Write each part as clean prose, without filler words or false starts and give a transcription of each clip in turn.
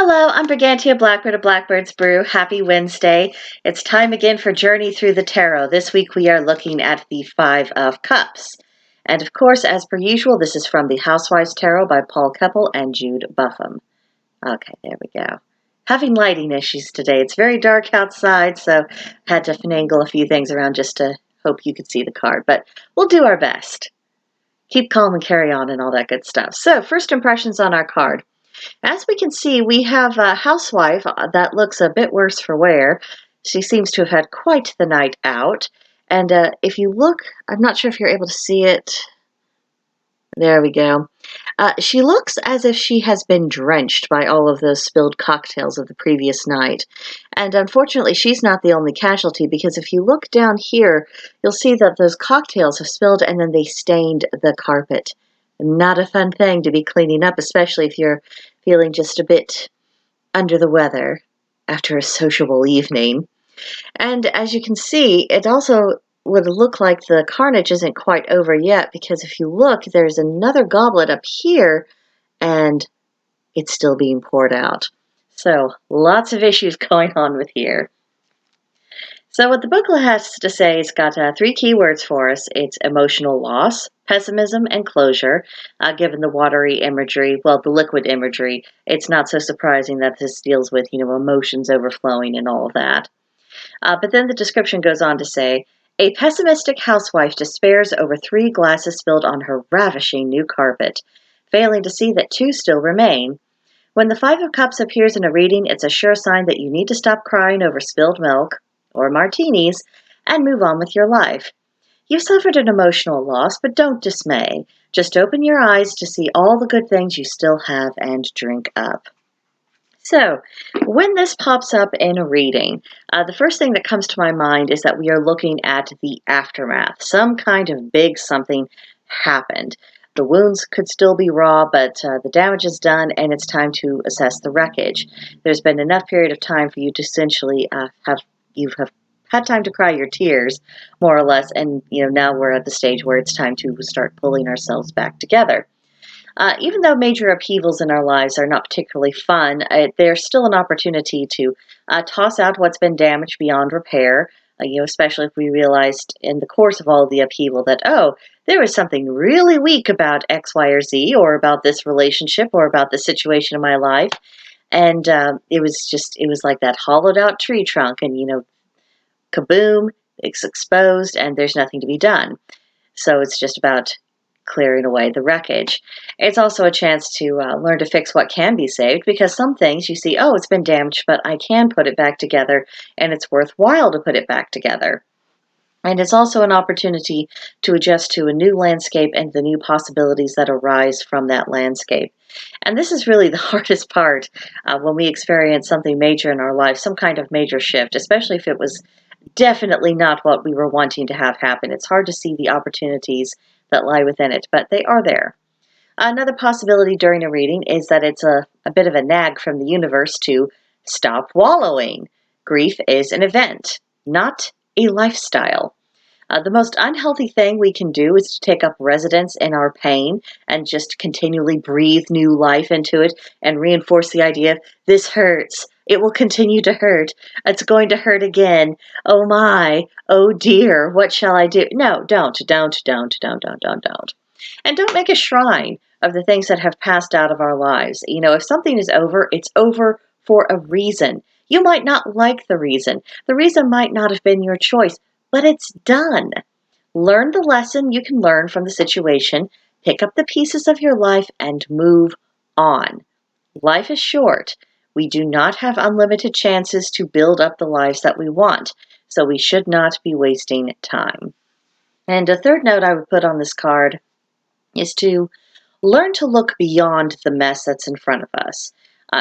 Hello, I'm Brigantia Blackbird of Blackbird's Brew. Happy Wednesday. It's time again for Journey Through the Tarot. This week we are looking at the Five of Cups. And of course, as per usual, this is from the Housewives Tarot by Paul Keppel and Jude Buffum. Okay, there we go. Having lighting issues today. It's very dark outside, so had to finagle a few things around just to hope you could see the card. But we'll do our best. Keep calm and carry on and all that good stuff. So, first impressions on our card. As we can see, we have a housewife that looks a bit worse for wear. She seems to have had quite the night out. And if you look, I'm not sure if you're able to see it. There we go. She looks as if she has been drenched by all of those spilled cocktails of the previous night. And unfortunately, she's not the only casualty, because if you look down here, you'll see that those cocktails have spilled and then they stained the carpet. Not a fun thing to be cleaning up, especially if you're feeling just a bit under the weather after a sociable evening. And as you can see, it also would look like the carnage isn't quite over yet, because if you look, there's another goblet up here and it's still being poured out. So lots of issues going on with here. So what the booklet has to say, it's got three key words for us. It's emotional loss, pessimism, and closure. Given the watery imagery, well, the liquid imagery, it's not so surprising that this deals with, emotions overflowing and all of that. But then the description goes on to say, a pessimistic housewife despairs over 3 glasses spilled on her ravishing new carpet, failing to see that 2 still remain. When the Five of Cups appears in a reading, it's a sure sign that you need to stop crying over spilled milk or martinis and move on with your life. You've suffered an emotional loss, but don't dismay. Just open your eyes to see all the good things you still have and drink up. So, when this pops up in a reading, the first thing that comes to my mind is that we are looking at the aftermath. Some kind of big something happened. The wounds could still be raw, but the damage is done, and it's time to assess the wreckage. There's been enough period of time for you to essentially have had time to cry your tears, more or less, and now we're at the stage where it's time to start pulling ourselves back together. Even though major upheavals in our lives are not particularly fun, there's still an opportunity to toss out what's been damaged beyond repair, especially if we realized in the course of all the upheaval that, oh, there was something really weak about X, Y, or Z, or about this relationship, or about the situation in my life. And it was like that hollowed out tree trunk, and, kaboom, it's exposed, and there's nothing to be done. So it's just about clearing away the wreckage. It's also a chance to learn to fix what can be saved, because some things you see, oh, it's been damaged, but I can put it back together, and it's worthwhile to put it back together. And it's also an opportunity to adjust to a new landscape and the new possibilities that arise from that landscape. And this is really the hardest part when we experience something major in our life, some kind of major shift, especially if it was definitely not what we were wanting to have happen. It's hard to see the opportunities that lie within it, but they are there. Another possibility during a reading is that it's a bit of a nag from the universe to stop wallowing. Grief is an event, not a lifestyle. The most unhealthy thing we can do is to take up residence in our pain and just continually breathe new life into it and reinforce the idea of this hurts. It will continue to hurt. It's going to hurt again. Oh my, oh dear, what shall I do? No, don't. And don't make a shrine of the things that have passed out of our lives. If something is over, it's over for a reason. You might not like the reason. The reason might not have been your choice, but it's done. Learn the lesson you can learn from the situation, pick up the pieces of your life, and move on. Life is short. We do not have unlimited chances to build up the lives that we want, so we should not be wasting time. And a third note I would put on this card is to learn to look beyond the mess that's in front of us.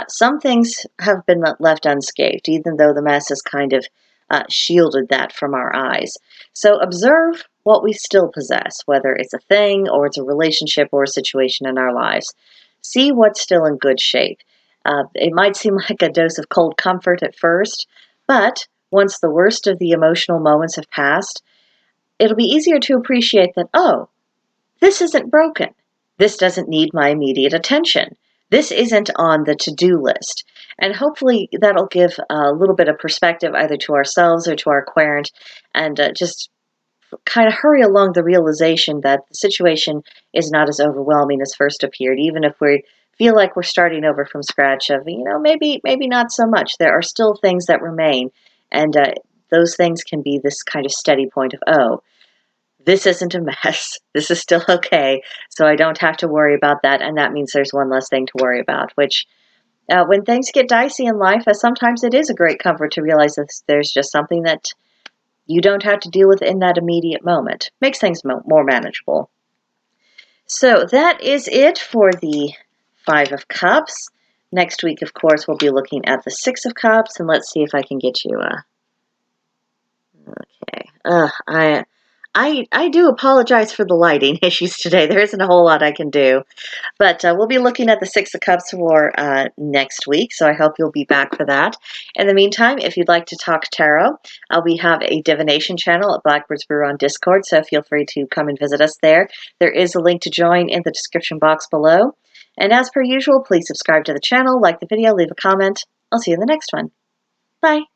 Some things have been left unscathed, even though the mess has kind of shielded that from our eyes. So observe what we still possess, whether it's a thing or it's a relationship or a situation in our lives. See what's still in good shape. It might seem like a dose of cold comfort at first, but once the worst of the emotional moments have passed, it'll be easier to appreciate that, oh, this isn't broken. This doesn't need my immediate attention. this isn't on the to-do list. And hopefully that'll give a little bit of perspective either to ourselves or to our querent, and just kind of hurry along the realization that the situation is not as overwhelming as first appeared, even if we feel like we're starting over from scratch. Maybe not so much. There are still things that remain, and those things can be this kind of steady point of, oh, this isn't a mess. This is still okay. So I don't have to worry about that. And that means there's one less thing to worry about, which when things get dicey in life, sometimes it is a great comfort to realize that there's just something that you don't have to deal with in that immediate moment. Makes things more manageable. So that is it for the Five of Cups. Next week, of course, we'll be looking at the Six of Cups, and let's see if I can get you okay. I do apologize for the lighting issues today. There isn't a whole lot I can do. But we'll be looking at the Six of Cups for next week, so I hope you'll be back for that. In the meantime, if you'd like to talk tarot, we have a divination channel at Blackbird's Brew on Discord, so feel free to come and visit us there. There is a link to join in the description box below. And as per usual, please subscribe to the channel, like the video, leave a comment. I'll see you in the next one. Bye.